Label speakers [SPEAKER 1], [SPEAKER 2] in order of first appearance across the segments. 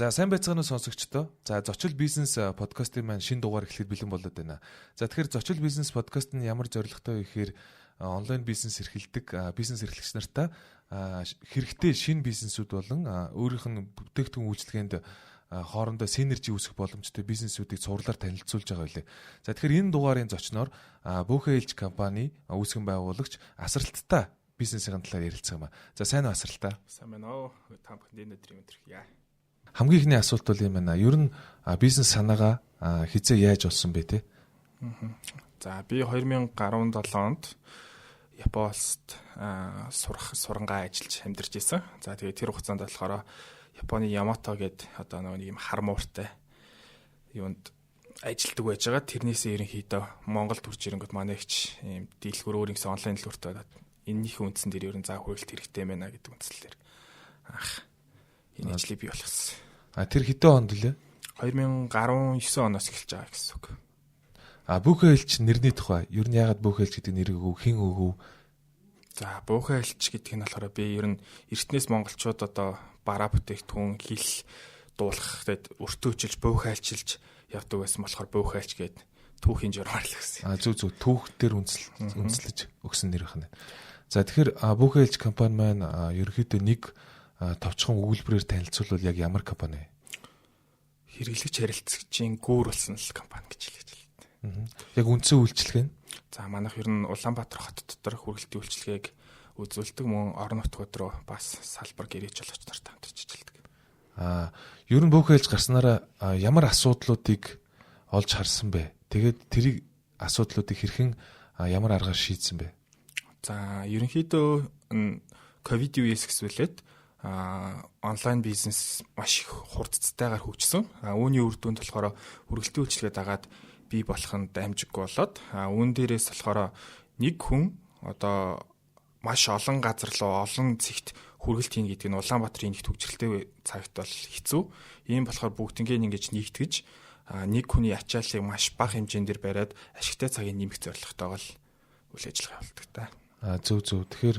[SPEAKER 1] За сайн байцгаана уу сонсогчдоо. За зочил бизнес подкастын маань шинэ дугаар эхлэхэд бэлэн болоод байна. За тэгэхээр зочил бизнес подкаст нь ямар зорилготой вэ гэхээр онлайн бизнес эрхэлдэг бизнес эрхлэгч нартаа хэрэгтэй шинэ бизнесүүд болон өөрийнх нь бүтээгдэхүүн үйлчлэгээнд хоорондоо синержи үүсгэх боломжтой бизнесүүдийг цувралаар танилцуулж байгаа байлээ. За тэгэхээр энэ дугаарын зочноор Бөөхөн ээлж компани үүсгэн байгуулагч Асралттай бизнесийн талаар ярилцсан юм аа. За сайн уу Асралтай?
[SPEAKER 2] Сайн байна уу. Та бүхэнд энэ өдрийн өдрхийе.
[SPEAKER 1] Хамгийн ихний асуулт бол юм байна. Ер нь бизнес санаагаа хизээ яаж олсон бэ те?
[SPEAKER 2] За би 2017 онд Японд сурангаа ажиллаж амьдарч исэн. За тэгээд тэр хугацаанд болохоор Японы Ямато гэдэг одоо нэг юм хар мууртай юунд ажилладаг байж байгаа. Тэрнээсээ ерөнхийдөө Монголд төрж ирэнгүүт манай ихч ийм дийлгүүр өөр нэгэн онлайн дэлгүүртэй болоод энэнийхээ үндсэн дээр ер нь заа хүрээлт хэрэгтэй байна гэдэг үндслээр энэ ажлыг бий болгосон.
[SPEAKER 1] Тэр хэдэн онд лээ?
[SPEAKER 2] 2019 оноос эхэлж байгаа гэсэн үг.
[SPEAKER 1] Бөөхөн ээлж нэрний тухай. Ер нь яагаад Бөөхөн ээлж гэдэг нэрийг өгөв? Хэн өгөв?
[SPEAKER 2] За Бөөхөн ээлж гэдэг нь болохоор би ер нь эртнээс монголчууд одоо бараа бүтээгдэхүүн хэл дуулах гэдэг өртөөжилж Бөөхөн ээлжилж явдаг байсан болохоор Бөөхөн ээлж гэдэг түүхийн журмаар л гэсэн.
[SPEAKER 1] Зүг түүх дээр үндэслэж өгсөн нэр байна. За тэгэхээр Бөөхөн ээлж компани маань ерөнхийдөө нэг товчхон өгүүлбэрээр танилцуулбал яг ямар компани вэ?
[SPEAKER 2] Хэрэглэгч харилцагчийн гүүр болсон л компани гэж хэлж байна.
[SPEAKER 1] Яг үндсэн үйлчлэг нь?
[SPEAKER 2] За манайх ер нь Улаанбаатар хот дотор хүргэлтийн үйлчлэгийг үзүүлдэг, мөн орон нутгууд руу бас салбар гэрээч жолооч нартай хамтарч ажилладаг.
[SPEAKER 1] Ер нь Бөөхөн ээлж гарснараа ямар асуудлуудыг олж харсан бэ? Тэгээд тэрийг асуудлуудыг хэрхэн ямар аргаар шийдсэн бэ?
[SPEAKER 2] За ерөнхийдөө ковид үеэс эхлээд онлайн бизнес маш их хурдцтайгаар хөгжсөн. Үүний үр дүнд болохоор хүргэлтийн үйлчлэгээ дагаад бий болох нь дамжиггүй болоод үүн дээрээс болохоор нэг хүн одоо маш олон газар руу олон зэгт хүргэлт хийн гэдэг нь Улаанбаатарын нэгт хөгжилтэй цагт бол хэцүү. Ийм болохоор бүгднийг ингэж нэгтгэж нэг хүний ачааллыг маш бага хэмжээндэр бариад ашигтай цагийг нэмэх зорилготойгоо л үйл ажиллагаа явуулдаг та.
[SPEAKER 1] Зөв. Тэгэхээр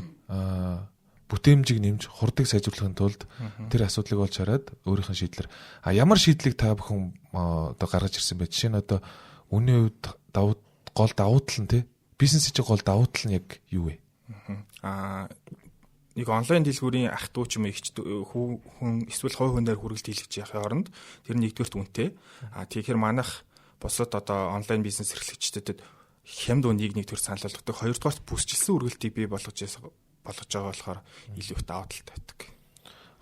[SPEAKER 1] бүтээмжийг нэмж хурдыг сайжруулахын тулд тэр асуудлыг олж хараад өөрийнх нь шийдлэр ямар шийдлийг та бүхэн одоо гаргаж ирсэн бэ? Жишээ нь одоо үнийн үед гол давуу тал нь бизнесийн чинь гол давуу тал нь яг юу вэ?
[SPEAKER 2] Нэг онлайн дэлгүүрийн ах トゥ ч юм уу хүн эсвэл хой хүн дээр хүргэлт хийлгэж явахын оронд тэр нэгдүгээрт үнэтэй. Тэгэхээр манайх бусад одоо онлайн бизнес эрхлэгчдэд хямд үнийг нэг төр санал болгодог. Хоёрдугаарт бүсчилсэн үргэлтийг бий болгож байгаа болохоор илүү их давуу талтай байдаг.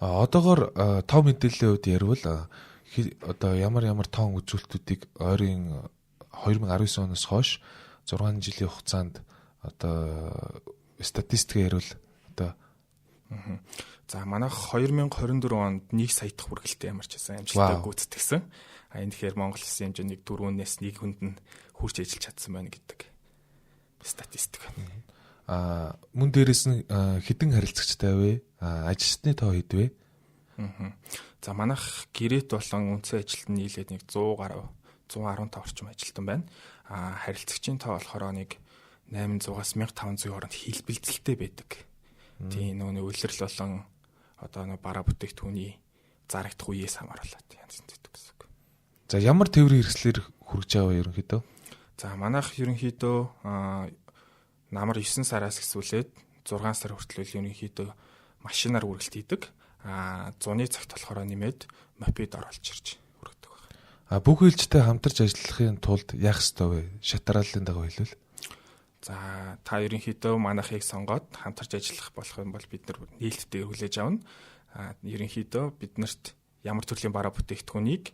[SPEAKER 1] Одоогоор тав мэдээллийн үед ярил одоо ямар тоон үзүүлэлтүүдийг ойрын 2019 оноос хойш 6 жилийн хугацаанд одоо статистик ярил одоо
[SPEAKER 2] За манайх 2024 онд 1 сая дахь хүргэлтээ ямарч байсан амжилттай гүйцэтгсэн. Энэ тэгэхээр Монгол Улсын хэмжээний 4-өөс 1 хүнд нь хүрч ажиллаж чадсан байна гэдэг статистик байна.
[SPEAKER 1] Мөн дээрэс нь хэдэн харилцагчтай вэ? Ажилчны тоо хэд вэ?
[SPEAKER 2] За манайх гэрээт болон үндсэн ажилтны нийлээд нэг 100 гаруй 115 орчим ажилтан байна. Харилцагчийн тоо болохоор нэг 800-аас 1500 хооронд хэлбэлцэлтэй байдаг. Тийм нөгөө үйлрэл болон одоо нөгөө бараа бүтээгдэхүүний зарагдах үеэс хамааруулаад янз янз гэдэг гэсэн үг.
[SPEAKER 1] За ямар тээврийн хэрэгслэр хүргэж байгаа ерөнхийдөө?
[SPEAKER 2] За манайх ерөнхийдөө намар 9 сараас эхлүүлээд 6 сар хүртэл ерөнхийдөө машинаар үргэлт хийдэг. Зуны цагт болохоор нэмээд мопед оруулж ирж хүргэдэг байна.
[SPEAKER 1] Бүх үйлчтэй хамтарч ажиллахын тулд яах ёстой вэ? Шатарааллын дагуу хэлвэл.
[SPEAKER 2] За та ерөнхийдөө манайхыг сонгоод хамтарч ажиллах болох юм бол бид нар нээлттэй хүлээж авна. Ерөнхийдөө биднэрт ямар төрлийн бараа бүтээгдэхүүнийг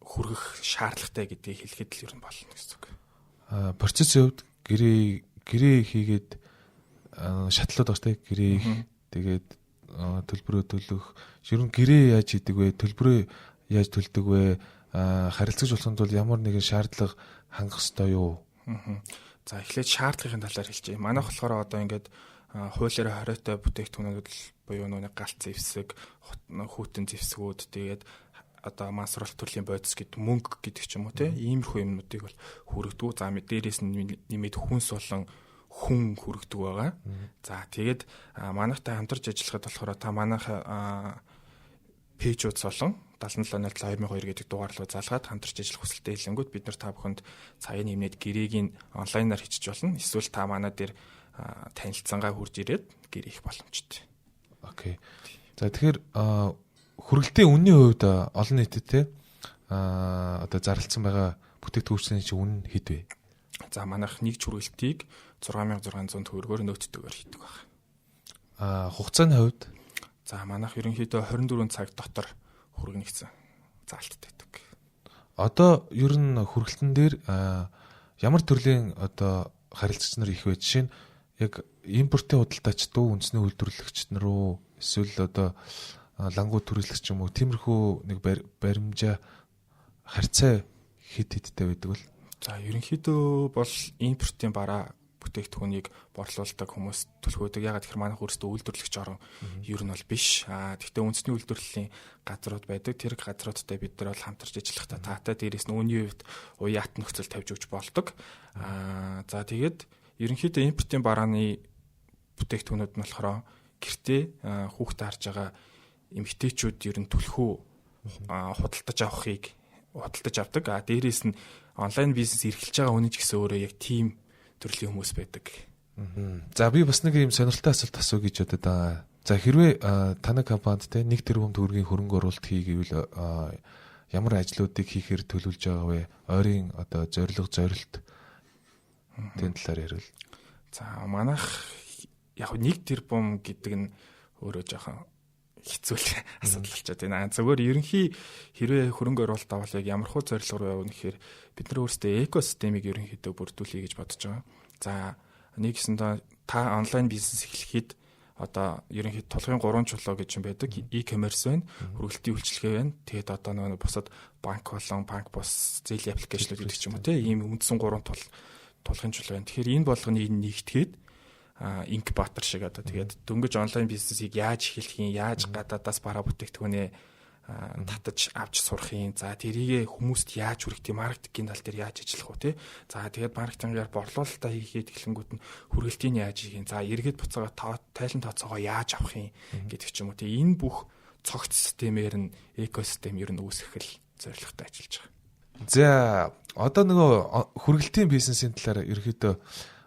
[SPEAKER 2] хүргэх шаардлагатай гэдгийг хэлэхэд л ер нь болно гэсэн үг.
[SPEAKER 1] Процессын хувьд гэрээ хийгээд шатлууд багтай гэрээ тэгээд төлбөрөө төлөх. Ер нь гэрээ яаж хийдэг вэ? Төлбөрөө яаж төлдөг вэ? Харилцаж болохын тулд ямар нэгэн шаардлага хангах ёстой юу?
[SPEAKER 2] За эхлээд шаардлагын талаар хэлчихье. Манайх болохоор одоо ингээд хуулиараа хориотой бүтээгдэхүүнүүд буюу нэг галт зэвсэг, хүүтэн зэвсгүүд тэгээд одоо масрал төрлийн бодис гэдэг мөнгө гэдэг ч юм уу тийм иймэрхүү юмнуудыг бол хүргэдэг. За дээрээс нь нэмээд хүнс болон хүн хүргэдэг байгаа. За тэгээд манайхтай хамтарч ажиллахад болохоор та манайх пэйжүүд болон 7707/2002 гэдэг дугаар руу залгаад хамтарч ажиллах хүсэлтэй хэлэнгүүт бид нар та бүхэнд цагийн нэмнээд гэрээг онлайнаар хийчих болно. Эсвэл та манай дээр танилцсангаа хурж ирээд гэрээ хийх боломжтой.
[SPEAKER 1] Окей. За тэгэхээр хүргэлтийн үнийн хувьд олон нийтэд одоо зарлцсан байгаа бүтээгдэхүүнчлийн чинь үн хэд вэ?
[SPEAKER 2] За манайх нэг хүргэлтийг 6600 төгрөгөөр нөөцтөгөөр хийдэг байна.
[SPEAKER 1] Хугацааны хувьд
[SPEAKER 2] за манайх ерөнхийдөө 24 цаг дотор хүргэнэгцэн заалттай байдаг.
[SPEAKER 1] Одоо ер нь хүргэлтэн дээр ямар төрлийн одоо харилцагч нар их вэ? Жишээ нь яг импортын худалдаач дүү үндэсний үйлдвэрлэгч нар уу эсвэл одоо лангуу төрөлгч юм уу тиймэрхүү нэг баримжаа харьцаа хэд хэдтэй байдаг вэ?
[SPEAKER 2] За ерөнхийдөө бол импортын бараа бүтээгдэхүүнийг борлуулдаг хүмүүс төлхөөдөг. Ягаад гэхээр манайх өөрсдөө үйлдвэрлэгч орон ер нь бол биш. Гэхдээ үндэсний үйлдвэрлэлийн газрууд байдаг. Тэр газруудтай бид нар бол хамтарч ажиллахдаа таатай дээрээс нь үүний хувьд уяат нөхцөл тавьж өгч болдог. За тэгээд ерөнхийдөө импортын барааны бүтээгдэхүүнүүд нь болохоор гэртээ хүүхдээ харж байгаа эмэгтэйчүүд ер нь төлхөө худалдаж авдаг. Дээрээс нь онлайн бизнес эрхэлж байгаа хүний ч гэсэн өөрөө яг тийм төрлийн хүмүүс байдаг.
[SPEAKER 1] За би бас нэг юм сонирхолтой асуулт асуу гэж бодод байгаа. За хэрвээ танай компанид те 1 тэрбум төгрөгийн хөрөнгө оруулалт хий гэвэл ямар ажлуудыг хийхээр төлөвлөж байгаа вэ? Ойрын одоо зорилт тэн талаар ярил.
[SPEAKER 2] За манайх яг 1 тэрбум гэдэг нь өөрөө жоохон хэцүү асуудал болчиход байна. Зөвхөн ерөнхий хэрвээ хөрөнгө оруулалт авал яг ямар хуу зорилго руу явна гэхээр бид нар өөрсдөө экосистемийг ерөнхийдөө бүрдүүлэе гэж бодож байгаа. За нэгсэндээ та онлайн бизнес эхлэхэд одоо ерөнхийдөө тулгын 3 чулуу гэж юм байдаг. E-commerce байна, хүргэлтийн үйлчилгээ байна. Тэгээд одоо нөгөө бусад банк болон банк бус зээлийн аппликейшнүүд гэдэг ч юм уу те ийм үндсэн 3 тулгын чулуу байна. Тэгэхээр энэ болгоныг нэгтгээд инкубатор шиг одоо тэгээд дөнгөж онлайн бизнесийг яаж эхлэхийн, яаж гадаадаас бараа бүтээгдэхүүнээ татаж авч сурахын. За тэрийг хүмүүст яаж хүргэхийн, маркетингийн тал дээр яаж ажиллах вэ те. За тэгээд маркетингээр борлуулалтаа хийгээд эхлэнгүүт нь хүргэлтийг яаж хийх. За эргээд буцаага тайлан тооцоогоо яаж авахын гэдэг ч юм уу те. Энэ бүх цогц системээр нь экосистем ер нь үүсгэх зорилготой ажиллаж байгаа.
[SPEAKER 1] За одоо нөгөө хүргэлтийн бизнесийн талаар ерөөхдөө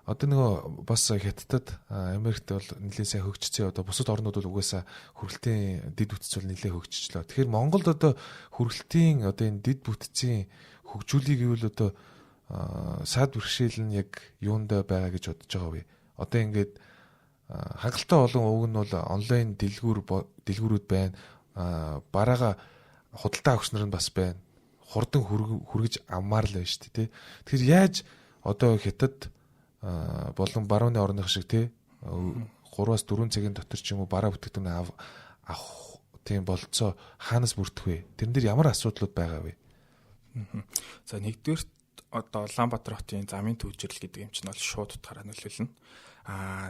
[SPEAKER 1] одоо нөгөө бас Хятадд Америкт бол нэлээд сайн хөгжсөн. Одоо бусад орнууд бол угаасаа хүргэлтийн дид бүтц бол нэлээд хөгжчихлөө. Тэгэхээр Монголд одоо хүргэлтийн одоо энэ дид бүтцийн хөгжүүлийг гэвэл одоо саад бэрхшээл нь яг юундаа байгаа гэж бодож байгаа вэ? Одоо ингээд хангалттай олон уг нь бол онлайн дэлгүүрүүд байна. Бараага худалдаа авахч нар нь бас байна. Хурдан хүргэж аммаар л байна шүү дээ. Тэгэхээр яаж одоо Хятад болон барууны орных шиг тий 3-4 цагийн дотор ч юм уу бараа бүтээгдэхүүн авах тийм болцоо хаанаас бүрдэх вэ? Тэрэн дээр ямар асуудлууд байгаа вэ?
[SPEAKER 2] За нэгдүгээр одоо Улаанбаатар хотын замын төвчрэл гэдэг юм чинь бол шууд утгаараа нөлөөлнө.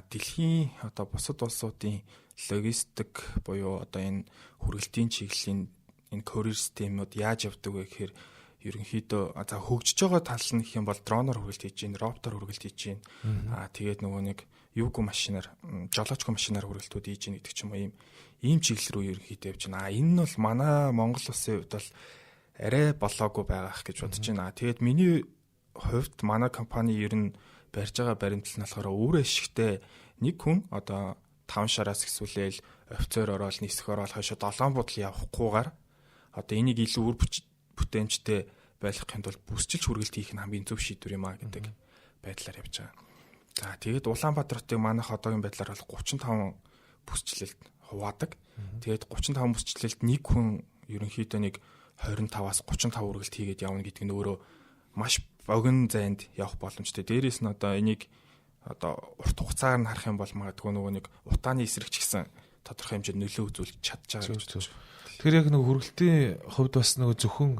[SPEAKER 2] Дэлхийн одоо бусад улсуудын логистик буюу одоо энэ хүргэлтийн чиглэлийн энэ courier системүүд яаж явдаг вэ гэхээр ерөнхийдөө за хөгжиж байгаа тал нь гэх юм бол дроноор хүргэлт хийж гин, роботоор хүргэлт хийж гин. Тэгээд нөгөө нэг юугүй машинаар, жолоочгүй машинаар хүргэлтүүд хийж гин гэдэг ч юм уу ийм чиглэл рүү ерөнхийдөө явж байна. Энэ нь бол манай Монгол улсын хувьд бол арай болоогүй байгаах гэж бодож байна. Тэгээд миний хувьд манай компани ер нь барьж байгаа баримтлал нь болохоор өөр ашигтай нэг хүн одоо 5 шараас гисүүлээл офицер ороод нисэх ороод хойшоо 7 будал явахгүйгээр одоо энийг илүү үр бүтээмжтэй байлгахын тулд бүсчилж хүргэлт хийх нь хамгийн зөв шийдвэр юм а гэдэг байдлаар явж байгаа. За тэгээд Улаанбаатар хотыг манайх одоогийн байдлаар бол 35 бүсчлэлд хуваадаг. Тэгээд 35 бүсчлэлд нэг хүн ерөнхийдөө нэг 25-аас 35 хүргэлт хийгээд явна гэдэг нь өөрөө маш богино зайд явах боломжтой. Дээрээс нь одоо энийг одоо урт хугацаар нь харах юм бол магадгүй нөгөө нэг утааны эсрэг ч гэсэн тодорхой хэмжээнд нөлөө үзүүлж чадж байгаа гэж байна.
[SPEAKER 1] Тэгэхээр яг нэг хүргэлтийн хувьд бас нэг зөвхөн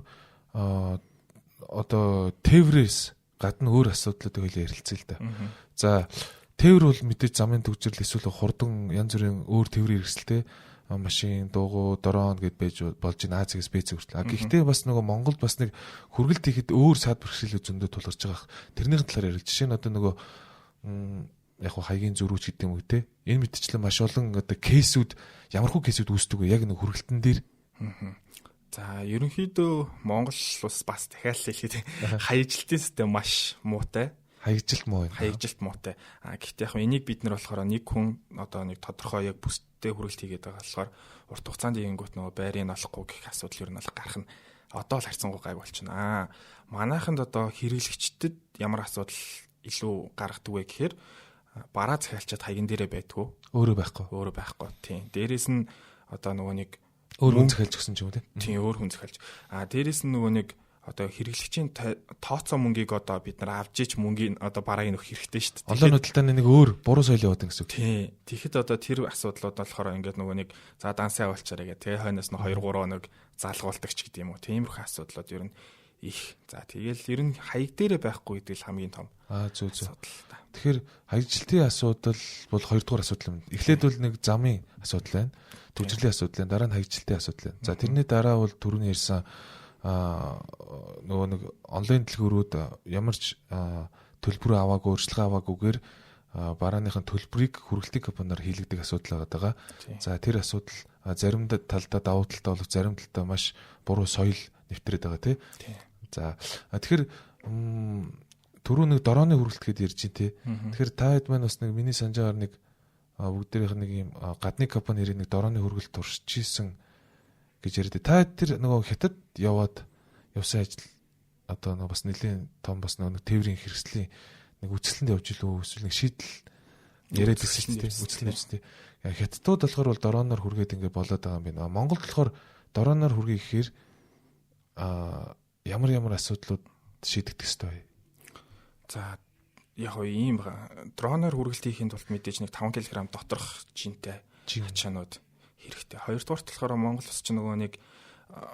[SPEAKER 1] одоо тээврээс гадна өөр асуудлууд хоёлаа ярилцъя л да. За тээвэр бол мэдээж замын төвчрөл эсвэл хурдан янз бүрийн өөр тээврийн хэрэгсэлтэй машин, дуугу, дрон гэд байж болж байна. Азиас Б хүртэл. Гэхдээ бас нөгөө Монголд бас нэг хүргэлт хийхэд өөр саад бэрхшээлүүд зөндөө тулгарч байгаа. Тэрнийхэн талаар ярил. Жишээ нь одоо нөгөө яг хаягийн зөрүүч гэдэг юм уу те. Энэ мэтчлэн маш олон одоо кейсүүд ямархуу кейсүүд үүсдэг вэ? Яг нэг хүргэлтэн дээр.
[SPEAKER 2] За ерөнхийдөө Монгол улс бас дахиад л хэлэхэд хаяжилтын систем маш муутай.
[SPEAKER 1] Хаягжилт муу юм.
[SPEAKER 2] Хаягжилт муутай. Гэхдээ яг энийг бид нар болохоор нэг хүн одоо нэг тодорхой яг бүстэй хүргэлт хийгээд байгаа болохоор урт хугацаанд ийгэнгүүт нөгөө байрыг олохгүй гэх асуудал ер нь бол гарах нь одоо л харьцангуй гайг болчихно. Манайханд одоо хэрэглэгчдэд ямар асуудал илүү гаргадаг вэ гэхээр бараа захиалчаад хаягн дээрээ байдгүй. Өөрөө байхгүй. Тийм. Дээрээс нь одоо нөгөө нэг
[SPEAKER 1] өөр хүн захиалж өгсөн ч юм уу те.
[SPEAKER 2] Тийм, өөр хүн захиалж. Дээрээс нь нөгөө нэг одоо хэрэглэгчийн тооцоо мөнгийг одоо бид нар авч иж мөнгийг одоо барааг нөх хэрэгтэй шүү дээ.
[SPEAKER 1] Олон худалдааны нэг өөр буруу соёл яваад гэсэн үг.
[SPEAKER 2] Тийм. Тэгэхэд одоо тэр асуудлууд болохоор ингээд нөгөө нэг за дансаа явуулчаарэ гэх тэгээ хойноос нь 2 3 нэг залгуулдаг ч гэдэг юм уу. Тиймэрхүү асуудлууд ер нь их. За тэгэл ер нь хаяг дээрээ байхгүй гэдэг л хамгийн том.
[SPEAKER 1] Зүг. Тэгэхээр хаягжилтын асуудал бол 2 дугаар асуудал юм. Эхлээд бол нэг замын асуудал байна. Төвчрлийн асуудал байна. Дараа нь хаягжилтын асуудал байна. За тэрний дараа бол түрүүний ярьсан нөгөө нэг онлайн дэлгүүрүүд ямар ч төлбөр аваагүй, өөрчлөлт аваагүйгээр барааныхын төлбөрийг хүргэлтийн компаниар хийлгдэг асуудал байгаа. За тэр асуудал зарим талдаа давуу талтай боловч зарим талдаа маш буруу соёл нэвтрээд байгаа тий. За тэгэхээр түрүү нэг дорооны хүргэлт гэдээ ярьж тий. Тэгэхээр та хэд маань бас нэг миний санджаагаар нэг бүгдээрийнх нэг юм гадны компани нэрийг нэг дорооны хүргэлт туршиж ийсэн гэж яриад. Та тэр нөгөө хятад явсан ажил одоо нөгөө бас нэлийн том бас нөгөө тээврийн хэрэгслийн нэг үцгэлэнд явж илүү эсвэл нэг шийдэл яриад ирсэн тийм үцгэлэнд явсан тийм. Хятадууд болохоор бол дорооноор хүргээд ингэ болоод байгаа юм байна. Монголд болохоор дорооноор хүргэе гэхээр ямар асуудлууд шийдэгдэх ёстой вэ? За яг нь ийм дроноор хүргэлт хийхэд бол мэдээж нэг 5 кг доторх жинтэй ачаанууд хэрэгтэй. Хоёрдугаар болохоор Монгол улс ч нөгөө нэг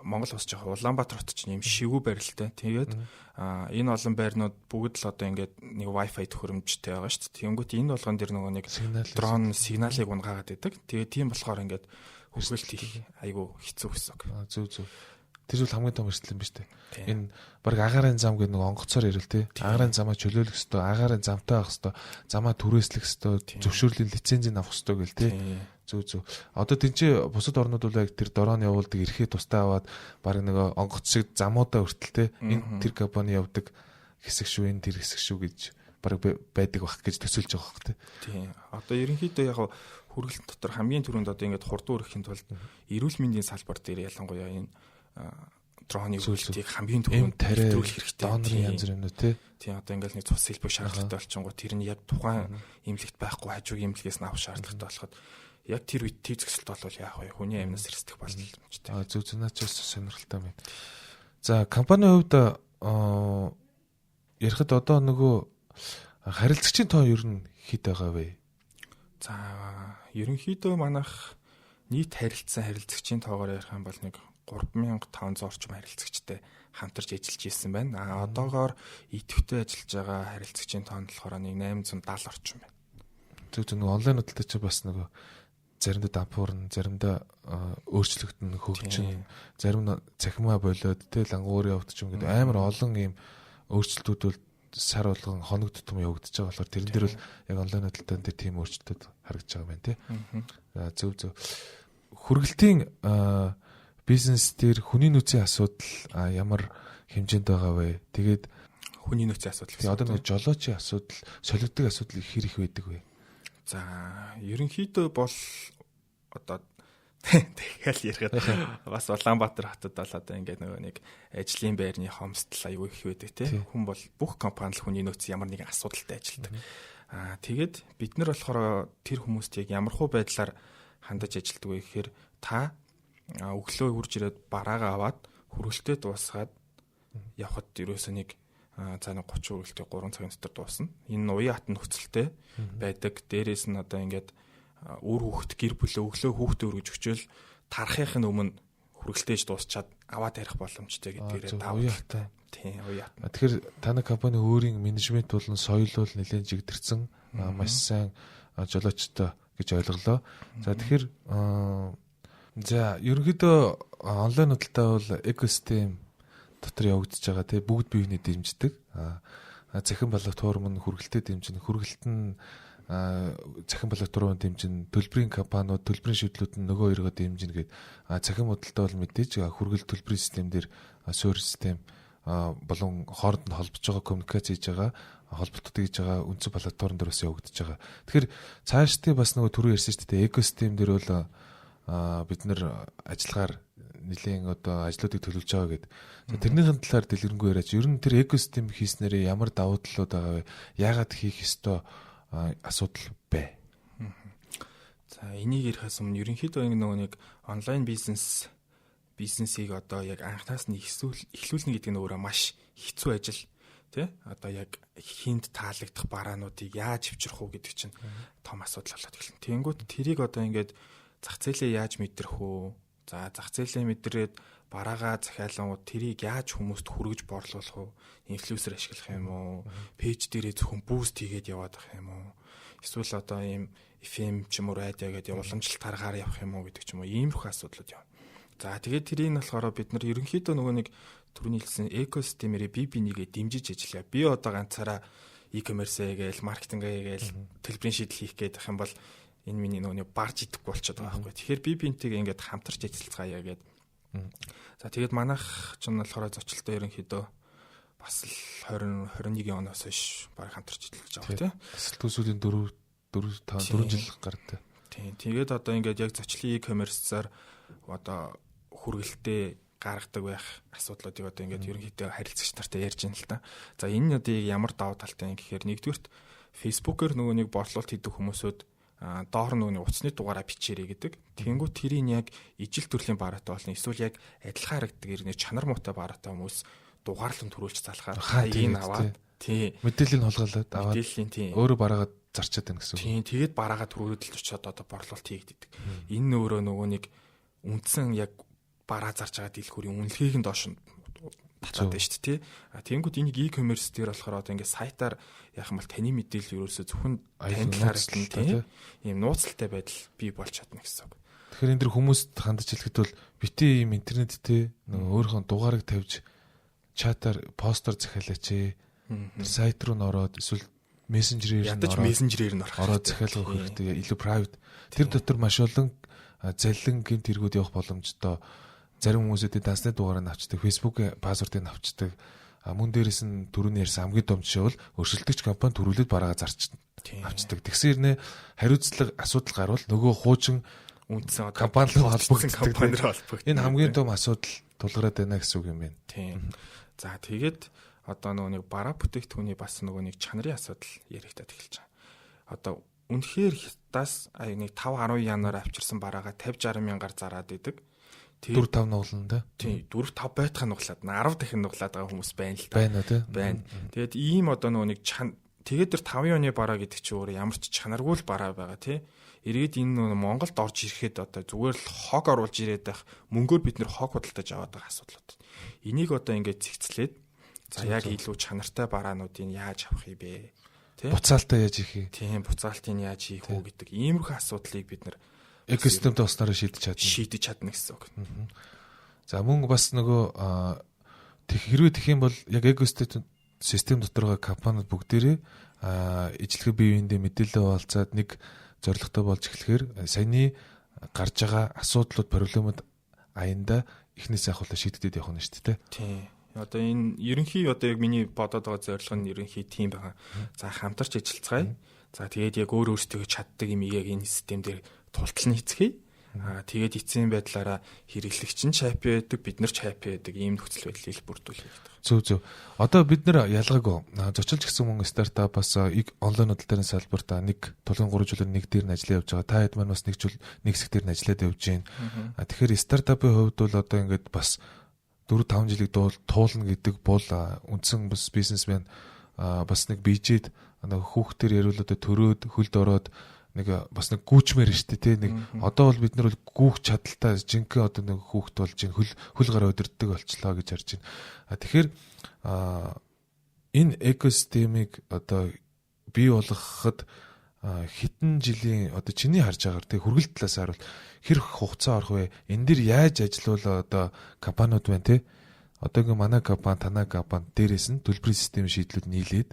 [SPEAKER 1] Монгол улс жоохон Улаанбаатар хот ч нэм шивүү барилтай. Тэгээд энэ олон байрнууд бүгд л одоо ингээд нэг Wi-Fi төхөөрөмжтэй байгаа шүү дээ. Тэнгүүт энэ болгон дэр нөгөө нэг дрон сигналыг унгаагаад байдаг. Тэгээд тийм болохоор ингээд хүргэлт хийх айгүй хэцүү гэсэн. Зүг. Тэр бол хамгийн том эрсдэл юм ба штэ. Энэ баг агаарын зам гэдэг нэг онгоцоор ирэл те. Агаарын замаа чөлөөлөх ёстой, агаарын замтай авах ёстой, замаа түрээслэх ёстой, зөвшөөрлийн лицензийг авах ёстой гэл те. Зүг. Одоо тэнцээ бусад орнууд бол яг тэр дорон явуулдаг эрхээ тустай аваад баг нэг онгоц шиг замуудаа хүртэл те. Энэ тэр компани явдаг хэсэг шүү, энэ тэр хэсэг шүү гэж баг байдаг бах гэж төсөөлж байгаа бах те. Тийм. Одоо ерөнхийдөө яг хүргэлт дотор хамгийн түрүүнд одоо ингээд хурдан өргөхийн тулд эрүүл мэндийн салбар дээр ялангуяа энэ дроны үйлчлэгийг хамгийн түрүүнд төлөвлөх хэрэгтэй. Донорын янз бүр юм уу тий. Тийм одоо ингээл нэг цус хэлбэг шаардлагатай болчихгоо тэр нь яг тухайн эмнэлэгт байхгүй хажуугийн эмнэлгээс нь авах шаардлагатай болоход яг тэр үед төв зөксөлт болвол яах вэ? Хүний амнаас эрсдэх боломжтой. Зүг наач сонирхолтой байна. За компанийн хувьд ярихад одоо нөгөө харилцагчийн тоо ер нь хэд байгаа вэ? За ерөнхийдөө манайх нийт харилцагчийн тоогоор ярих юм бол нэг 3500 орчим харилцагчтай хамтарч ажиллаж ирсэн байна. Одоогоор идэвхтэй ажиллаж байгаа харилцагчийн тоон болохоор нэг 870 орчим байна. Зөв нэг онлайн худалдаач бас нөгөө заримдаа дампуурна, заримдаа өөрчлөгдөн хөгжин, зарим нь цахимаа болоод тэ лангуур явагдчих юм гэдэг амар олон ийм өөрчлөлтүүд бол сар болгон хоног тутам явагдаж байгаа болохоор тэрэн дээр бол яг онлайн худалдаан дээр тийм өөрчлөлтүүд харагдаж байгаа юм байна тий. Зөв. Хүргэлтийн бизнес дээр хүний нөөцийн асуудал ямар хэмжээнд байгаа вэ? Тэгээд хүний нөөцийн асуудал гэсэн. Одоо нэг жолоочийн асуудал, солигддог асуудал их байдаг вэ? За, ерөнхийдөө бол одоо тэгэл ярихад бас Улаанбаатар хотод бол одоо ингээд нөгөө нэг ажлын байрны хомсдол аюу их байдаг тийм. Хүн бол бүх компани л хүний нөөц ямар нэгэн асуудалтай ажилтдаг. Тэгээд бид нар болохоор тэр хүмүүст яг ямархуу байдлаар хандаж ажилтдаг вэ гэхээр та өглөө хурж ирээд бараагаа аваад хүргэлтээ дуусгаад явхад ерөөсөө нэг за нэг 30 хүргэлтээ 3 цагийн дотор дуусна. Энэ уян хатан нөхцөлтэй байдаг. Дээрээс нь одоо ингээд өөр хүүхэд гэр бүлээ өглөө хүүхдээ өргөж өчөөл тарахын өмнө хүргэлтээж дуусчаад аваад ярих боломжтой гэдгээрээ давталтай. Тийм уян. Тэгэхээр таны компани өөрийн менежмент болон соёл бол нэлээд жигдэрсэн маш сайн жолоочтой гэж ойлголоо. За тэгэхээр за ерөнхийдөө онлайн худалдаа бол экосистем дотор явагдаж байгаа тий бүгд биений дэмждэг. Захин балга туурмын хүргэлтэд дэмжин хүргэлт нь цахим платформ дэмжин, төлбөрийн компаниуд, төлбөрийн шийдлүүд нь нөгөө хоёроо дэмжин гээд цахим худалдаа бол мэдээж хүргэл төлбөрийн систем дээр суурь систем болон хооронд нь холбож байгаа коммуникац хийж байгаа холболтууд хийж байгаа үндсэн платформ дээр бас явагдаж байгаа. Тэгэхээр цаашдаа бас нөгөө түрүү ярьсан шүү дээ экосистем дээр бол бид нэр ажиллагаар нэлийн одоо ажлуудыг төлөвлөж байгаа гэдэг. Тэрнийхэн талаар дэлгэрэнгүй яриач. Ер нь тэр экосистем хийснээрээ ямар давуу талууд байгаа вэ? Яагаад хийх ёстой асуудал бэ?
[SPEAKER 2] За энийг ярихаас өмнө ерөнхийдөө нөгөө нэг онлайн бизнесийг одоо яг анхнаас нь эхлүүлнэ гэдэг нь өөрөө маш хэцүү ажил. Тэ? Одоо яг хинт таалагдах бараануудыг яаж хөвчрөх үү гэдэг чинь том асуудал болоод эхэлнэ. Тэнгүүт тэрийг одоо ингээд зах зээлээ яаж мэдрэх үү? За зах зээлээ мэдрээд бараагаа захиалангууд тэрийг яаж хүмүүст хүргэж борлуулах вэ? Инфлюенсер ашиглах юм уу? Пэйж дээрээ зөвхөн буст хийгээд яваад байх юм уу? Эсвэл одоо ийм FM ч юм уу радио гэдэг уламжлалт таргаар явах юм уу гэдэг ч юм уу иймэрхүү асуудлууд явна. За тэгээд тэрийг болохоор бид нар ерөнхийдөө нөгөө нэг түрүүний хэлсэн экосистемээр BB1-гээ дэмжиж ажиллая. Би одоо ганцаараа e-commerce гээл маркетингээ гээл төлбөрийн шийдэл хийх гээд ах юм бол энэ миний нөгөө барж идэхгүй болчиход байгаа байхгүй. Тэгэхээр BB1-тэйгээ ингээд хамтарч ажиллацгаая гэдэг. За тэгээд манайх ч нь болохоор зочлолтой ерөнхийдөө бас л 2021 оноос хойш баг хамтарч ажиллаж байгаа тийм.
[SPEAKER 1] Төсөлийн 4 жил гардаг.
[SPEAKER 2] Тийм. Тэгээд одоо ингээд яг зочлын e-commerce-аар одоо хүргэлтээ гаргадаг байх асуудлуудыг одоо ингээд ерөнхийдөө харилцагч нартай ярьж байна л та. За энэ нь ямар давуу талтай юм гэхээр нэгдүгürt Facebook-оор нөгөө нэг борлуулалт хийдэг хүмүүсүүд доор нөгөө утасны дугаараа бичээрэй гэдэг. Тэнгүү тэрийг яг ижил төрлийн бараатай болно. Эсвэл яг адилхан харагддаг ирнэ чанар муутай бараатай хүмүүс дугаарлан төрүүлж залахаар хаягийг аваад тий
[SPEAKER 1] мэдээллийг хулгайлаад аваад өөрөө бараагаа зарчаад байна гэсэн үг.
[SPEAKER 2] Тийм тэгээд бараагаа төрүүлж очиод одоо борлуулалт хийгддэг. Энэ өөрөө нөгөө нэг үндсэн яг бараа зарж байгаа дэлгүүрийн үнэлгээг нь доош нь татаад байна шүү дээ тий. Тэнгүүд энийг e-commerce дээр болохоор одоо ингээд сайтаар яах юм бол таны мэдээлэл ерөөсөө зөвхөн танд харагдана тий. Ийм нууцтай байдал бий болж чадна гэсэн үг.
[SPEAKER 1] Тэгэхээр энэ дэр хүмүүст хандаж хэлэхэд бол битээ ийм интернет тий нөгөө өөрийнхөө дугаарыг тавьж чатаар постэр захиалаач ээ. Сайт руу н ороод эсвэл мессенжерээр
[SPEAKER 2] нь
[SPEAKER 1] ороод захиалгах хэрэгтэй илүү private. Тэр дотор маш олон заллин гэмт хэрэгүүд явах боломжтой. Зарим хүмүүсүүд дансны дугаарыг авчдаг, Facebook-ийн пассвордыг авчдаг. Мөн дээрээс нь түрүүний ярьсан хамгийн том жишээ бол өршөлтөгч компани төрүүлээд бараагаа зарч авчдаг. Тэгсээр нэ хариуцлага асуудал гарвал нөгөө хуучин
[SPEAKER 2] үндсэн
[SPEAKER 1] компанид холбогддог. Энэ хамгийн том
[SPEAKER 2] асуудал
[SPEAKER 1] тулгараад байна гэсэн үг юм байна.
[SPEAKER 2] Тийм. За тэгээд одоо нөгөө нэг бараа бүтээгдэхүүний бас нөгөө нэг чанарын асуудал яригдаад эхэлж байгаа. Одоо үнэхээр хятадаас нэг 5-10 январ авчирсан бараагаа 50-60 мянгаар зараад идэг.
[SPEAKER 1] 4-5 нуглан да.
[SPEAKER 2] Тийм 4-5 байтхан нуглаад 10 дахин нуглаад байгаа хүмүүс байна л да.
[SPEAKER 1] Байна тий.
[SPEAKER 2] Байна. Тэгээд ийм одоо нөгөө нэг тэгээд тэр 5 оны бараа гэдэг чинь өөр ямар ч чанаргүй л бараа байгаа тий. Эргээд энэ Монголд орж ирэхэд одоо зүгээр л хог оруулж ирээд байх мөнгөөр бид нэр хог худалдаж аваад байгаа асуудлууд. Энийг одоо ингээд цэгцлээд за яг илүү чанартай бараануудыг яаж авах юм бэ? Тий.
[SPEAKER 1] Буцаалтаа яаж хийх вэ?
[SPEAKER 2] Тийм буцаалтыг яаж хийх үү гэдэг иймэрхүү асуудлыг бид нэр
[SPEAKER 1] экосистемд осноор шийдэж
[SPEAKER 2] чадна гэсэн үг.
[SPEAKER 1] За мөн бас нөгөө хэрвээ тэх юм бол яг экосистем доторгоо компаниуд бүгдээрээ ижлэхэ бие биендээ мэдээлэл хуваалцаад нэг зорилготой болж эхлэхээр саяны гарч байгаа асуудлууд проблемууд аянда эхнээс ахуулаа шийдэгдээд явах нь шүү дээ.
[SPEAKER 2] Тийм. Одоо энэ ерөнхий одоо яг миний бодоод байгаа зорилго нь ерөнхий тийм байгаа. За хамтарч ажиллацгаая. За тэгээд яг өөртөө чаддаг юм яг энэ систем дээр тултал нь эцгээе. Тэгээд эцсийн байдлаараа хэрэглэгч нь happy байдаг, бид нар ч happy байдаг ийм нөхцөл байдлыг бүрдүүлэх хэрэгтэй.
[SPEAKER 1] Зөв. Одоо бид нар ялгаагүй зочилж гисэн хүн стартап бас онлайн худалдааны салбарт нэг тулгын 3 жилийн нэг дээр нь ажиллаж явж байгаа. Та хэд маань бас нэг хэсэг дээр нь ажиллаад явж байна. Тэгэхээр стартапын хувьд бол одоо ингээд бас 4-5 жилиг туулна гэдэг бол үндсэн бас бизнесмен бас нэг бижэд хүүхдээр яриулаад төрөөд хөлд ороод нэг бас нэг гүүчмээр штэ тий нэг одоо бол бид нар бол гүүх чадaltaй жинхэнэ одоо нэг хүүхд болж ин хөл гараа өдөрдөг болчлоо гэж харж байна. Тэгэхээр энэ экосистемийг одоо бий болгоход хитэн жилийн одоо чиний харж байгаагаар тий хүргэлт талаас харуул хэр хугацаа орох вэ? Энэ дэр яаж ажиллавал одоо компаниуд байна тий? Одоо ингээ манай компани, танай компани дээрээс нь төлбөрийн системийн шийдлүүд нийлээд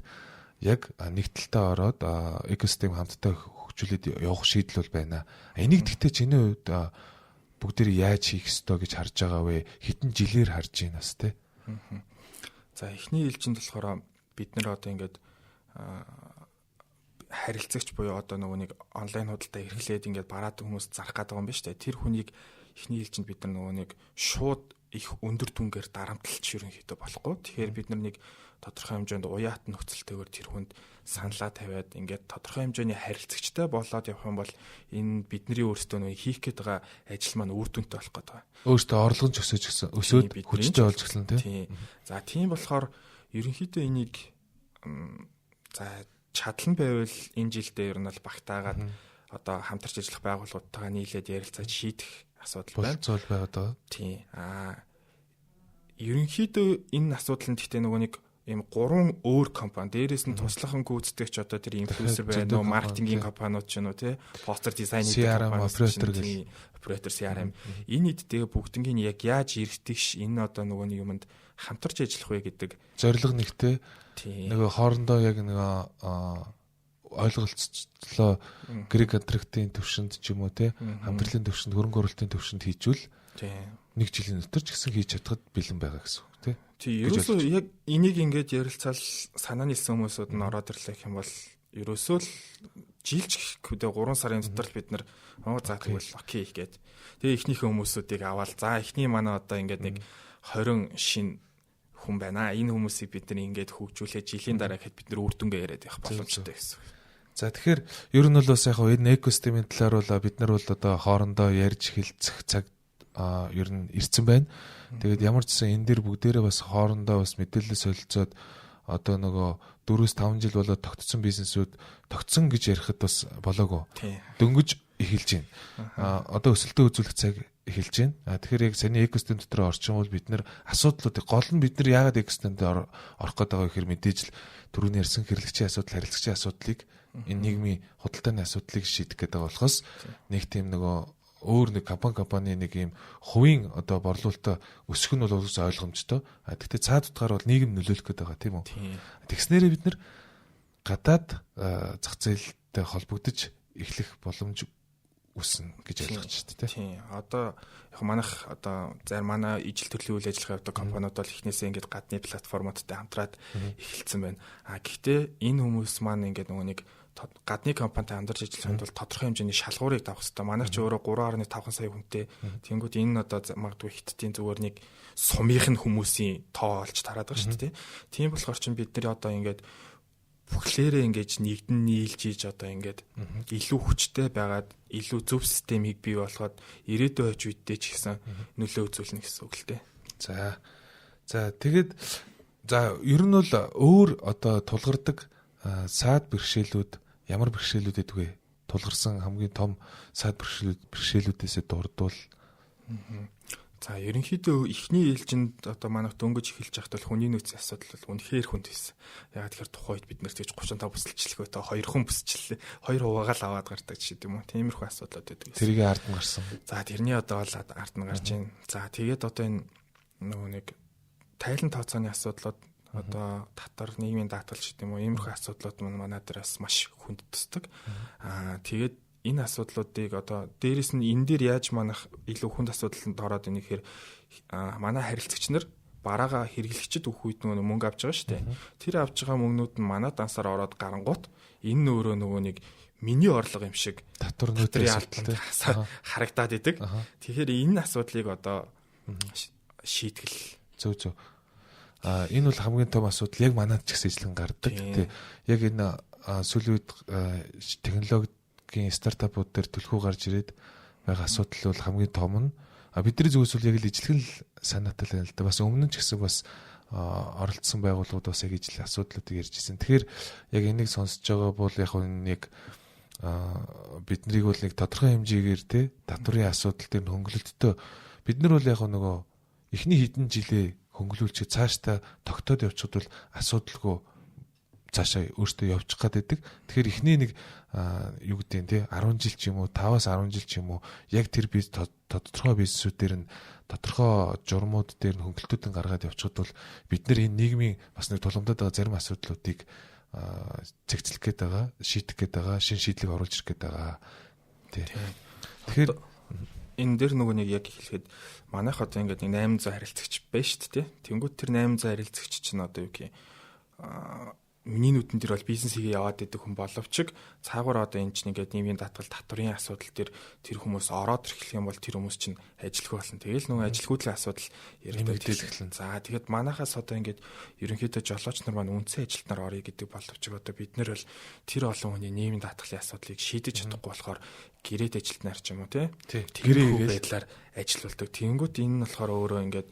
[SPEAKER 1] яг нэг талдаа ороод экосистем хамтдаа хөгжүүлээд явах шийдэл бол байна. Энийг гэхдээ чиний хувьд бүгдээр яаж хийх ёстой гэж харж байгаа вэ? Хэдэн жилээр харж байна бас те?
[SPEAKER 2] За эхний ээлжинд болохоор бид нэр одоо ингээд харилцагч буюу одоо нөгөө нэг онлайн худалдаа эрхлээд ингээд бараад хүмүүс зарах гэдэг юм байна шүү дээ. Тэр хүнийг эхний ээлжинд бид нар нөгөө нэг шууд их өндөр дүнгээр дарамтлалч ерөнхийдөө болохгүй. Тэгэхээр бид нар нэг тодорхой хэмжээнд уяат нөхцөлтэйгээр тэр хүнд саналаа тавиад ингээд тодорхой хэмжээний харилцагчтай болоод явах юм бол энэ бидний өөрсдөө нэг хийх гээд байгаа ажил маань үр дүнтэй болох гэдэг байна.
[SPEAKER 1] Өөртөө орлогон өсөөд хүчтэй болж эхэлнэ тийм.
[SPEAKER 2] За тийм болохоор ерөнхийдөө энийг за чадал нь байвал энэ жилдээ ер нь бол багтаагаад одоо хамтарч ажиллах байгууллагуудтайгаа нийлээд ярилцаж шийдэх асуудал байна.
[SPEAKER 1] Болцоол байгаад байгаа.
[SPEAKER 2] Тийм. Ерөнхийдөө энэ асуудал нь гэхдээ нөгөө нэг ийм 3 өөр компани дээрээс нь туслахын гүйцэтгэгч одоо тэр инфлюенсер байна уу, маркетингийн компаниуд ч юм уу тий, постэр дизайн
[SPEAKER 1] хийдэг компаниуд,
[SPEAKER 2] оператор CRM энэ эдтэйгээ бүгднийг яг яаж эргэтгэж энэ одоо нөгөө нэг юмд хамтарч ажиллах вэ гэдэг
[SPEAKER 1] зорилго нэгтэй нөгөө хоорондоо яг нэг ойлголцлоо грек контрактын төвшөнд ч юм уу тий, хамтрлын төвшөнд, хөрөнгө оруулалтын төвшөнд хийжүүл нэг жилийн дотор ч гэсэн хийж чадхад бэлэн байгаа гэсэн үг тий.
[SPEAKER 2] Тий, ерөөсөө яг энийг ингээд ярилцаал санаа нийлсэн хүмүүсүүд нь ороод ирлээ гэх юм бол ерөөсөө л жилч гэхдээ 3 сарын дотор л бид нар за тэгвэл окей гэгээд тэгээ эхнийхээ хүмүүсүүдийг аваад за эхний манай одоо ингээд нэг 20 шин хүн байна. Энэ хүмүүсийг бид нар ингээд хөгжүүлээ жилийн дараа гэхэд бид нар үр дүнгээ яриад явах боломжтой гэсэн.
[SPEAKER 1] За тэгэхээр ер нь бол бас яг энэ экосистемийн талаар бол бид нар бол одоо хоорондоо ярьж хэлцэх цаг ер нь ирсэн байна. Тэгээд ямар ч гэсэн энэ дэр бүгдээрээ бас хоорондоо бас мэдээлэл солилцоод одоо нөгөө 4-5 жил болоод тогтсон бизнесүүд тогтсон гэж ярихад бас болоогүй. Дөнгөж эхэлж байна. Одоо өсөлтөө үзүүлэх цаг эхэлж байна. Тэгэхээр яг саний экосистем дотор орчин бол бид нэр асуудлуудыг гол нь бид нар яагаад экосистемд орох гээд байгаа гэхээр мэдээж л түрүүний ярьсан хэрэглэгчийн асуудал, харилцагчийн асуудлыг энэ нийгмийн худалдааны асуудлыг шийдэх гэдэг болохоос нэг тийм нөгөө өөр нэг компани нэг юм хувийн одоо борлуулалтаа өсөх нь бол уус ойлгомжтой. Гэхдээ цаад утгаар бол нийгэм нөлөөлөх гэдэг байгаа тийм үү? Тэгснээрээ бид нар гадаад зах зээлтэй холбогдож эхлэх боломж үснэ гэж ойлгож байна тийм.
[SPEAKER 2] Одоо яг манайх одоо зарим манай ижил төрлийн үйл ажиллагаа явуулдаг компаниуд бол эхнээсээ ингээд гадны платформудтай хамтраад эхэлсэн байна. Гэхдээ энэ хүмүүс маань ингээд нөгөө нэг гадны компанитай хамтарч ажиллахын тулд тодорхой хэмжээний шалгуурыг тавих хэрэгтэй. Манайх ч өөрөө 3.5 сая хүнтэй. Тэнгүүд энэ одоо магадгүй хиттийн зүгээр нэг сумынх нь хүмүүсийн тоо олж тараад байгаа шүү дээ. Тийм болохоор чинь бид нар одоо ингээд бүхлээрээ ингэж нэгдэн нийлж ийж одоо ингээд илүү хүчтэй байгаад илүү зөв системийг бий болгоод ирээдүйн хойч үедээ ч гэсэн нөлөө үзүүлнэ гэсэн үг л дээ.
[SPEAKER 1] За тэгээд ер нь бол өөр одоо тулгардаг саад бэрхшээлүүд ямар бэрхшээлүүд гэдэг вэ? Тулгарсан хамгийн том саад бэрхшээлүүдээс дурдвал
[SPEAKER 2] за ерөнхийдөө эхний ээлжинд одоо манайх дөнгөж эхэлж байхад бол хүний нөөцийн асуудал бол үнэхээр хүнд байсан. Яг тэгэхээр тухайд бид нэр тэгж 35 бүсэлчлэхөө та 2 хүн бүсэлчлээ. 2 хуваагаа л аваад гардаг ч гэдэм үү. Тиймэрхүү асуудлууд байдаг.
[SPEAKER 1] Тэрийг ард нь гарсан.
[SPEAKER 2] За тэрний одоо бол ард нь гарч байна. За тэгээд одоо энэ нөгөө нэг тайлан тооцооны асуудлууд одоо татвар нийгмийн даатгалч гэдэм үү. Иймэрхүү асуудлууд манай дээр бас маш хүнд тусдаг. Тэгээд энэ асуудлуудыг одоо дээрэс нь энэ дээр яаж манах илүү хүнд асуудалд ороод ирэх гэхээр манай харилцагч нар бараагаа хэрэглэгчд өгөх үед нөгөө мөнгө авч байгаа шүү дээ. Тэр авч байгаа мөнгнүүд нь манай дансаар ороод гарангуут энэ өөрөө нөгөө нэг миний орлого юм шиг
[SPEAKER 1] татвар нөөцийн алдалтай
[SPEAKER 2] харагдаад идэг. Тэгэхээр энэ асуудлыг одоо шийтгэл
[SPEAKER 1] зөв. Энэ бол хамгийн том асуудал яг манайд ч гэсэн гардаг. Тэ яг энэ сүүлийн үед технологийн стартапууд дээр төлхөө гарч ирээд байгаа асуудал бол хамгийн том нь бидний зүгээс бол яг л ижлэгэн санаатай л байна л да. Бас өмнө нь ч гэсэн бас оролцсон байгууллагууд бас яг ижил асуудлуудыг ярьж ирсэн. Тэгэхээр яг энийг сонсож байгаа бол яг нэг биднийг бол нэг тодорхой хэмжээгээр те татварын асуудал дээр хөнгөлөлтөд бид нар бол яг нөгөө эхний хэдэн жилээ хөнгөлүүлчих цаашдаа тогтоод явчихад бол асуудалгүй цаашаа өөртөө явчих гад байдаг. Тэгэхээр эхний нэг юу гэдэг те 10 жил ч юм уу 5-аас 10 жил ч юм уу яг тэр biz тодорхой бизнесүүд дээр нь тодорхой журмууд дээр нь хөнгөлтүүдэн гаргаад явчихад бол бид нар энэ нийгмийн бас нэг тулгамдаад байгаа зарим асуудлуудыг цэгцлэх гээд байгаа, шийдэх гээд байгаа, шин шийдлийг оруулж ирэх гээд байгаа. Тэгэхээр
[SPEAKER 2] энэ дэр нөгөө нэг яг хэлэхэд манайх одоо ингээд 800 харилцагч байна шүү дээ. Тэнгүүт тэр 800 харилцагч чинь одоо юу гэх миний нүдэн дээр бол бизнес хийгээ яваад идэг хүн боловч цаагаар одоо энэ чинь ингээд нийгмийн татгал татврын асуудал дээр тэр хүмүүс ороод ирэхлэх юм бол тэр хүмүүс чинь ажиллах болно. Тэгэл нөгөө ажилгүйдлийн асуудал яригдээд эхэлнэ. За тэгэхэд манайхаас одоо ингээд ерөнхийдөө жолооч нар маань үндсэн ажилтнаар орё гэдэг боловч одоо бид нэр бол тэр олон хүний нийгмийн татгалын асуудлыг шийдэж чадахгүй болохоор гэрээд ажилтнаар ч юм уу тий гэрээ байдлаар ажиллаулдаг. Тэнгүүт энэ нь болохоор өөрөө ингээд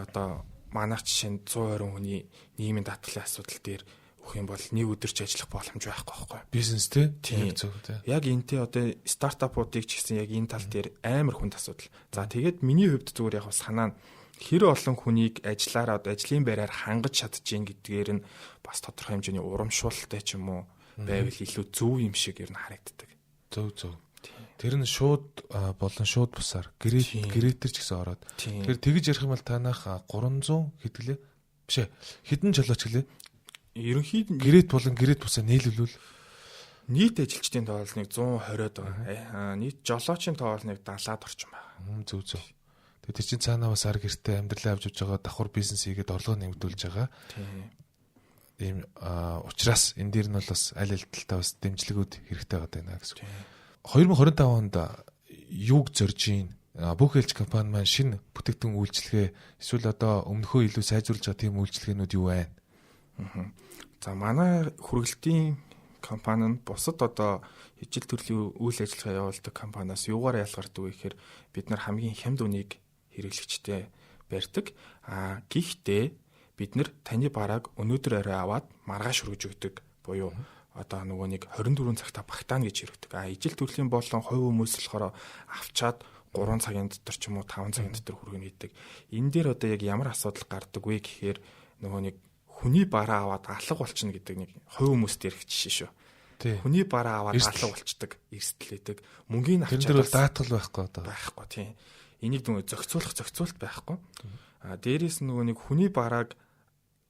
[SPEAKER 2] одоо манайх жишээ нь 120 хүний нийгмийн татгалын асуудал дээр өгөх юм бол нэг өдөр ч ажиллах боломж байхгүй байхгүй.
[SPEAKER 1] Бизнес тийм зөв тий.
[SPEAKER 2] Яг энтэй одоо стартапуудыг ч гэсэн яг энэ тал дээр амар хүнд асуудал. За тэгээд миний хувьд зүгээр яг санаа нь хэр олон хүнийг ажиллаараа одоо ажлын байраар хангаж чадчихээн гэдгээр нь бас тодорхой хэмжээний урамшуулалтай ч юм уу байвал илүү зөв юм шиг ер нь харагддаг.
[SPEAKER 1] Зөв. Тэр нь шууд болон шууд бусаар гэрэтэр ч гэсэн ороод. Тэгэхээр тэгж ярих юм бол танах 300 хэдгэлээ бишээ хэдэн жолооч гэлээ.
[SPEAKER 2] Ерөнхийд
[SPEAKER 1] гэрээт болон гэрээт бусаа нийлүүлвэл
[SPEAKER 2] нийт ажилчдын тоол нэг 120-од байгаа. Нийт жолоочийн тоол нэг 70-аад орчим байна.
[SPEAKER 1] Зөв. Тэгээд тэр чинь цаанаа бас ар гэртээ амьдралаа авч явж байгаа давхар бизнес хийгээд орлого нэмэгдүүлж байгаа. Тийм учраас энэ дээр нь бол бас аль талтай бас дэмжлэгүүд хэрэгтэй байна гэсэн. 2025 онд юуг зорж ийн бүх элч компани маань шинэ бүтээгдэхүүн үйлчилгээ эсвэл одоо өмнөхөө илүү сайжруулж байгаа тийм үйлчилгээнүүд юу байна?
[SPEAKER 2] За манай хүргэлтийн компани нь бусад одоо ижил төрлийн үйл ажиллагаа явуулдаг компаниас юугаар ялгардаг вэ гэхээр бид нар хамгийн хямд үнийг хэрэглэгчтэй барьдаг. Гэхдээ бид нар таны барааг өнөөдөр орой аваад маргааш хүргэж өгдөг. Буюу одоо нөгөө нэг 24 цагта багтаана гэж хэрэгдэг. Ижил төрлийн болон хувь хүмүүс болохоор авчаад 3 цагийн дотор ч юм уу 5 цагийн дотор хүргэнэ гэдэг. Энэ дээр одоо яг ямар асуудал гардаг вэ гэхээр нөгөө нэг хүний бараа аваад алга болчихно гэдэг нэг хувь хүмүүст ярих жишээ шүү. Хүний бараа аваад алга болчдөг, эрсдэлээдэг. Мөнгөний авчаад
[SPEAKER 1] тэр бол даатгал байхгүй одоо.
[SPEAKER 2] Байхгүй тийм. Энийг нөгөө зохицуулалт байхгүй. Дээрээс нөгөө нэг хүний барааг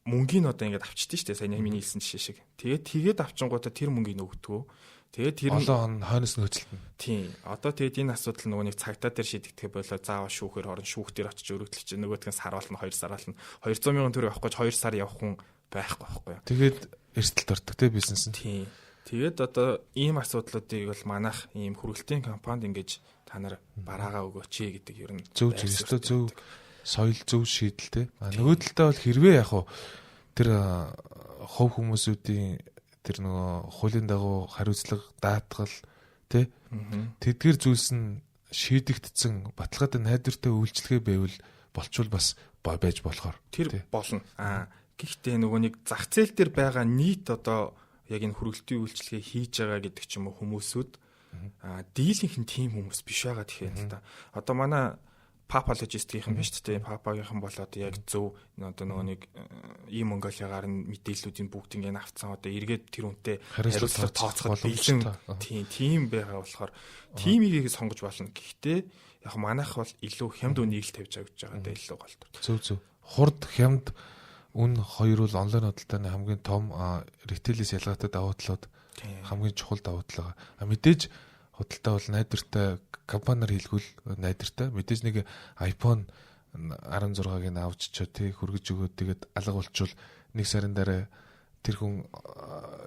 [SPEAKER 2] мөнгөний одоо ингээд авчдээ штэ сайн миний хэлсэн жишээ шиг. Тэгээд авчингуудаа тэр мөнгөний өгдөгөө. Тэгээд тэр
[SPEAKER 1] олон хойноос нь хөцөлтөн.
[SPEAKER 2] Тийм. Одоо тэгээд энэ асуудал нөгөө нэг цагтаа дээр шийдэгдэх болоо заавал шүүхээр хорон шүүхтэр очиж өргөдөл чинь нөгөөдгөө саруулна 2 саруулна 200 мянган төгрөг авах гэж 2 сар явах хүн байхгүй байхгүй юу.
[SPEAKER 1] Тэгээд эрсдэлт ордог те бизнес нь.
[SPEAKER 2] Тийм. Тэгээд одоо ийм асуудлуудыг бол манайх ийм хүргэлтийн компанид ингэж та нар бараагаа өгөөч гэдэг ер нь
[SPEAKER 1] зөв соёл зөв шийдэлтэй. Нөгөө талдаа бол хэрвээ яг хуу тэр хувь хүмүүсүүдийн тэр нөгөө хуулийн дагуу хариуцлага даатгал тий тэдгэр зүйлс нь шийдэгдсэн баталгаатай найдвартай үйлчлэгээ байвал болчвол бас байж болохоор
[SPEAKER 2] тэр болно. Гэхдээ нөгөө нэг зах зээл дээр байгаа нийт одоо яг энэ хүргэлтийн үйлчлэгээ хийж байгаа гэдэг ч юм уу хүмүүсүүд дийлийнх нь тийм хүмүүс биш байгаа тэгэхээр л да. Одоо манай Papa Logistics-ийн байна шүү дээ. Papa-гийнхан бол одоо яг зөв одоо нөгөө нэг ийм Монголиагаар нь мэдээллүүдийн бүгд ингэ авцсан одоо эргээд тэр үнтэй хариуцлага тооцоход бэлэн тийм байгаа болохоор тимийг сонгож болно. Гэхдээ яг манайх бол илүү хямд үнийг л тавьж авч байгаа даа илүү голдор.
[SPEAKER 1] Зөв. Хурд хямд үн хоёр бол онлайн худалдааны хамгийн том ритейлээс ялгаатай давуу талууд хамгийн чухал давуу тал байгаа. Мэдээж худалдаа бол найдвартай компаниар хэлгүүл найдвартай. Мэдээж нэг iPhone 16-ыг авч чаа тий хөргөж өгөөд тэгээд алга болчвол нэг сарын дараа тэр хүн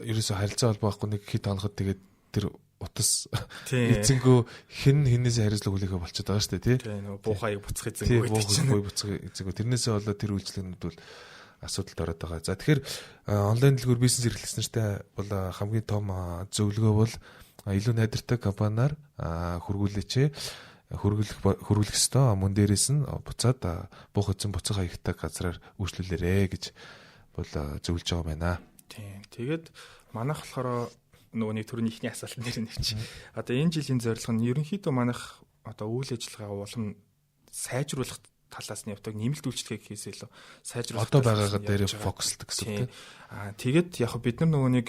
[SPEAKER 1] ерөөсө харилцаа холбоохгүй нэг хит хоноход тэгээд тэр утас эзэнгөө хинээс хариуцлага хүлээхэ болчиход байгаа шүү дээ тий.
[SPEAKER 2] Буухайг буцах эзэнгөө гэдэг чинь.
[SPEAKER 1] Буцах эзэнгөө. Тэрнээсээ болоод тэр үйлчлэгнүүд бол асуудалд ороод байгаа. За тэгэхээр онлайн дэлгүүр бизнес эрхлэгч нартай бол хамгийн том зөвлөгөө бол илүү найдвартай компаниар хөргүүлээч. Хөргүүлэх ёстой. Мөн дээрээс нь буцаад буух эзэн буцах хаягтай газраар үйлчлүүлээрэ гэж бол зөвлөж байгаа байна.
[SPEAKER 2] Тийм. Тэгээд манайх болохоор нөгөө нэг төрний ихний асуултан дээр нэрч. Одоо энэ жилийн зорилго нь ерөнхийдөө манайх одоо үйл ажиллагаа улам сайжруулах талаас нь явдаг нэмэлт үйлчлэгээ гэхээс илүү сайжруулах
[SPEAKER 1] одоо байгаагаа дээр фокуслдаг гэсэн үг тийм.
[SPEAKER 2] Тэгээд яг бид нар нөгөө нэг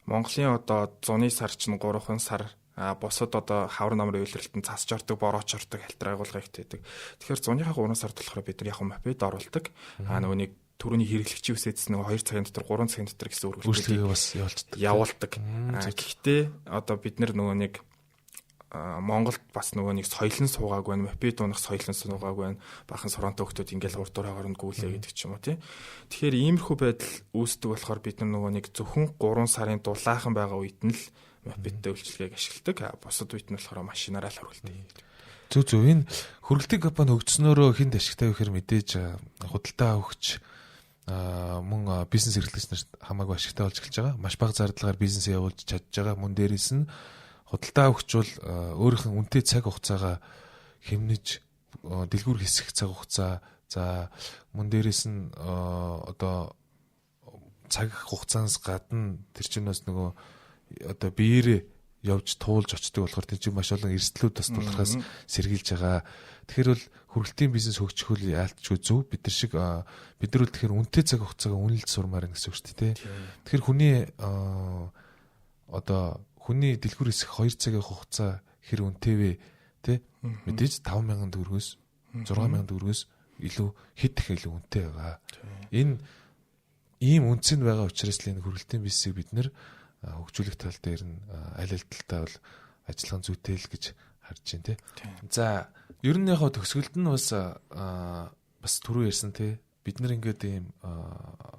[SPEAKER 2] Монголын одоо 100-ны сар чинь 3 сар босод одоо хавар намрын үйлрэлтэн цасч ордог, борооч ордог, халтраагуулга ихтэй байдаг. Тэгэхээр 100-ны 3 сард болохоор бид нар яг мопед оруулдаг. Нөгөө нэг түрүүний хэрэглэгчийн үсэдс нэг 2 цагийн дотор 3 цагийн дотор гэсэн
[SPEAKER 1] үргэлжлэгээ бас
[SPEAKER 2] явуулдаг. Гэхдээ одоо бид нөгөө нэг Монголд бас нөгөө нэг соёлын суугаагүй байна. Мопед дуунах соёлын суугаагүй байна. Бахан сурантай хүмүүс ингээл урд дураагаар нь гүйлээ гэдэг ч юм уу тий. Тэгэхээр иймэрхүү байдал үүсдэг болохоор бид нөгөө нэг зөвхөн 3 сарын дулаахан байгаа үед нь л мопедтэй үйлчилгээг ашигладаг. Бусад үед нь болохоор машинаараа л хөрвүүлдэг.
[SPEAKER 1] Зөв. Энэ хөргөлтийн компани хөгжснөөрөө хинт ашигтай гэхээр мэдээж худалдаа авахч мөн бизнес эрхлэгч нарт хамаагүй ашигтай болж эхэлж байгаа. Маш бага зардалгаар бизнесээ явуулж чадж байгаа. Мөн дээрээс нь худалдаа авахч бол өөрийнх нь үнэтэй цаг хугацаагаа хэмнэж дэлгүүр хэсэх цаг хугацаа за мөн дээрээс нь одоо цаг хугацаанаас гадна тэр чинь бас нөгөө одоо биеэрээ явж туулж очдөг болохоор тэр чинь маш олон эрсдлүүд бас тулахаас сэргийлж байгаа. Тэгэхээр бол хөргөлтийн бизнес хөгжих үл яалтчгүй зөв бид нар шиг бид нар бол тэгэхээр үнэтэй цаг хугацаагаа үнэлж сурмаар гэсэн үг шүү дээ. Тэгэхээр хүний дэлгүүр хэсэх 2 цагийн хугацаа хэр үнэтэй вэ те мэдээж 5,000 төгрөгөөс 6,000 төгрөгөөс илүү хэд их илүү үнэтэй байгаа. Энэ ийм үнцэн байгаа учраас л энэ хөргөлтийн бизнесийг бид нэр хөгжүүлэх тал дээр нь аль талтай бол ажиллагаан зүйтэй л гэж харж байна те. За ер нь яг төгсгөлд нь бас түрүү ярьсан те бид нар ингээд ийм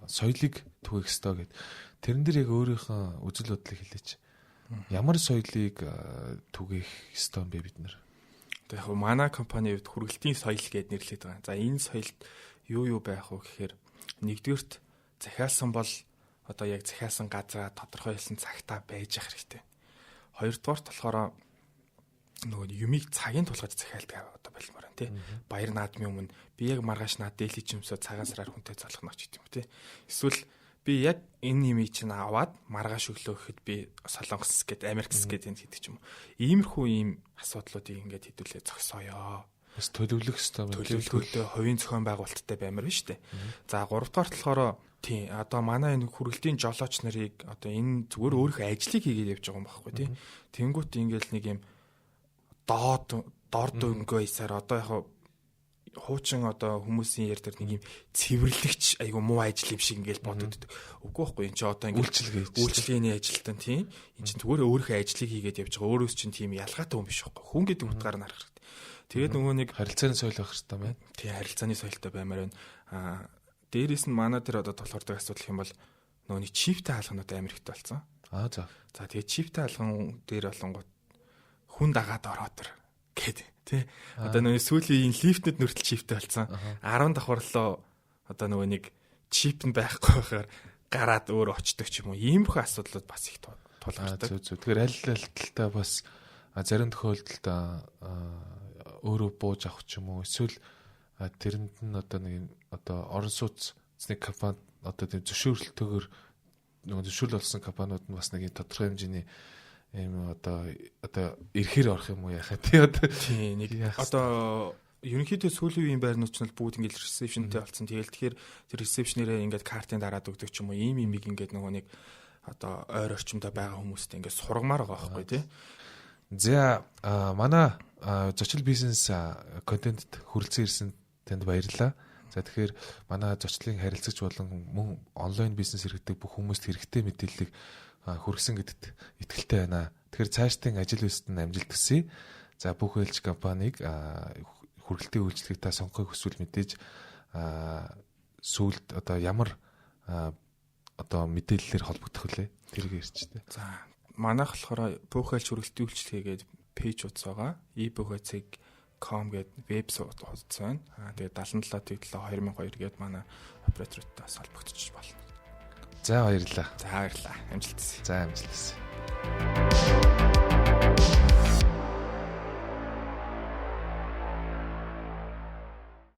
[SPEAKER 1] соёлыг түгээх ёстой гэд тэрэн дээр яг өөрийнхөө үзэл бодлыг хэлээч. Ямар соёлыг түгээх ёстой юм бэ бид нар?
[SPEAKER 2] Яг манай компани хувьд хөргөлтийн соёл гэдээ нэрлэдэг байгаа. За энэ соёлд юу байх вэ гэхээр нэгдүгürt захиалсан бол одоо яг захиалсан газараа тодорхой хэлсэн цагтаа байж ах хэрэгтэй. Хоёрдугаарт болохоор нөгөө юмыг цагийн тулгаж захиалдаг одоо болмоор байна тий. Баяр наадмын өмнө би яг маргааш наад дээлий чимсөө цагаан сараар хүнтэй залхах гэж юм тий. Эсвэл би яг энэ юмыг чинь аваад маргааш өглөө гэхэд би Солонгос гээд Америкс гээд энэ гэдэг ч юм уу. Иймэрхүү ийм асуудлуудыг ингээд хэдүүлээ зогсооё.
[SPEAKER 1] Бас төлөвлөх ёстой байна.
[SPEAKER 2] Төлөвлөлтөд хувийн зохион байгуулалттай баймар байна шүү дээ. За 3 дугаар болохоор тий одоо манай энэ хөргөлтийн жолооч нарыг одоо энэ зүгээр өөрийнхөө ажлыг хийгээд явж байгаа юм байхгүй тий. Тэнгүүт ингээл нэг юм дорд өнгөө исаар одоо яг хуучин одоо хүмүүсийн ярьдаг нэг юм цэвэрлэгч айгу муу ажил юм шиг ингээл бодогддог. Үгүй байхгүй энэ ч одоо ингээл үйлчлэгээний ажилтан тийм энэ чинь зүгээр өөрийнхөө ажлыг хийгээд явж байгаа. Өөрөөс чинь тийм ялгаатай хүн биш байхгүй. Хүн гэдэг утгаар нь харах хэрэгтэй. Тэгээд нөгөө нэг
[SPEAKER 1] харилцааны соёл байх хэрэгтэй байна.
[SPEAKER 2] Тийм харилцааны соёлтой баймаар байна. Дээрээс нь манай дээр одоо толгордог асуудал юм бол нөгөө нэг чиптэй хаалганууд амар ихтэй болсон.
[SPEAKER 1] За.
[SPEAKER 2] За тэгээд чиптэй хаалган дээр болонгууд хүн дагаад ороод гээд тий. Одоо нөгөө сүүлийн лифтнүүд нүртэл чиптэй болсон. 10 давхарлоо одоо нөгөө нэг чип нь байхгүй байхаар гараад өөр очдог ч юм уу. Иймэрхүү асуудлууд бас их тулгардаг.
[SPEAKER 1] Зөв. Тэгэхээр аль талтай бас зарим тохиолдолд өөрөө бууж авах ч юм уу. Эсвэл тэрэнд нь одоо нэг одоо орон сууцны компани одоо тийм зөвшөөрлөлтөөр нөгөө зөвшөөрөл олсон компаниуд нь бас нэг тодорхой хэмжээний ийм одоо ирэхээр орох юм уу яхаа тий одоо
[SPEAKER 2] тийм нэг одоо ерөнхийдөө сүүлийн үеийн байрнууд ч нь бүгд ингээд ресепшнтэй болсон. Тэгэл тэгэхээр тэр ресепшнэрээ ингээд картын дараад өгдөг ч юм уу. Ийм имийг ингээд нөгөө нэг одоо ойр орчимдоо байгаа хүмүүст ингээд сургамаар байгаа байхгүй тий.
[SPEAKER 1] За манай зочил бизнес контентэд хүрэлцэн ирсэн танд баярлалаа. За тэгэхээр манай зочлын харилцагч болон мөн онлайн бизнес эрхэлдэг бүх хүмүүст хэрэгтэй мэдээллийг хүргэсэн гэдэгт итгэлтэй байна. Тэгэхээр цаашдын ажил үйлсэнд амжилт хүсье. За бүх ээлж компанийг хүргэлтийн үйлчлэгийг та сонгохыг хүсвэл мэдээж сүүлд одоо ямар одоо мэдээллээр холбогдох вүлээ тэрийг ярьчихдээ.
[SPEAKER 2] За манайх болохоор бүх ээлж хүргэлтийн үйлчлэгээд пэйж утас байгаа. ebooks.com гэдэг веб утас байна. Тэгээд 77/7/2002 гээд манай операторуудтай холбогдчих болно.
[SPEAKER 1] За баярлалаа.
[SPEAKER 2] За баярлалаа. Амжилт хүсье.
[SPEAKER 1] За амжилт хүсье.